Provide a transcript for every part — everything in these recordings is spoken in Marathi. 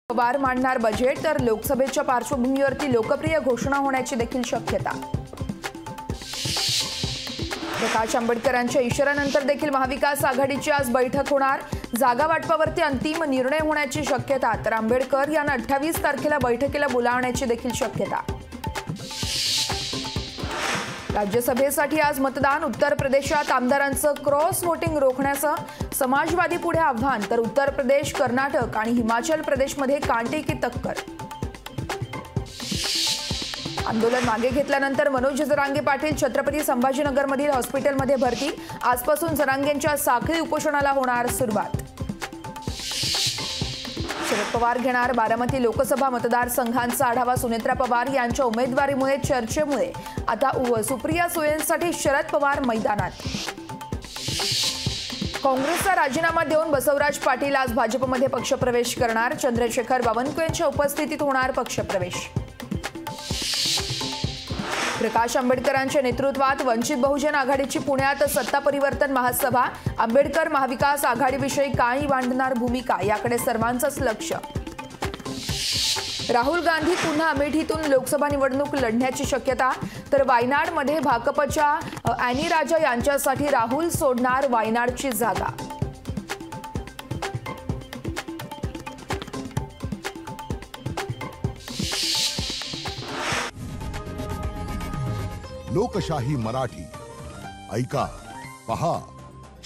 पवार मांडणार बजेट तर लोकसभेच्या पार्श्वभूमीवरती लोकप्रिय घोषणा होण्याची देखील शक्यता। प्रकाश आंबेडकरांच्या इशाऱ्यानंतर देखील महाविकास आघाडीची आज बैठक होणार। जागा वाटपावरती अंतिम निर्णय होण्याची शक्यता, तर आंबेडकर यांना 28 तारखेला बैठकीला बोलावण्याची देखील शक्यता। राज्यसभेसाठी आज मतदान। उत्तर प्रदेशात आमदारांचं क्रॉस व्होटिंग रोखण्याचं समाजवादी पुढे आव्हान, तर उत्तर प्रदेश, कर्नाटक आणि हिमाचल प्रदेशमध्ये कांटे की टक्कर। आंदोलन मागे घेतल्यानंतर मनोज जरांगे पाटील छत्रपती संभाजीनगरमधील हॉस्पिटलमध्ये भरती। आजपासून जरांगेंच्या साखळी उपोषणाला होणार सुरुवात। शरद पवार घेणार बारामती लोकसभा मतदारसंघांचा आढावा। सुनेत्रा पवार यांच्या उमेदवारीमुळे चर्चेमुळे आता सुप्रिया सुळेंसाठी शरद पवार मैदानात। काँग्रेसचा राजीनामा देऊन बसवराज पाटील आज भाजपमध्ये पक्षप्रवेश करणार। चंद्रशेखर बावनकुळेंच्या उपस्थितीत होणार पक्षप्रवेश। प्रकाश आंबेडकरांच्या नेतृत्वात वंचित बहुजन आघाडीची पुण्यात सत्ता परिवर्तन महासभा। आंबेडकर महाविकास आघाडीविषयी काय मांडणार भूमिका, याकडे सर्वांचंच लक्ष। राहुल गांधी पुन्हा अमेठीतून लोकसभा निवडणूक लढण्याची शक्यता, तर वायनाडमध्ये भाकपच्या अॅनी राजा यांच्यासाठी राहुल सोडणार वायनाडची जागा। लोकशाही मराठी ऐका, पहा,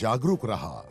जागरूक रहा।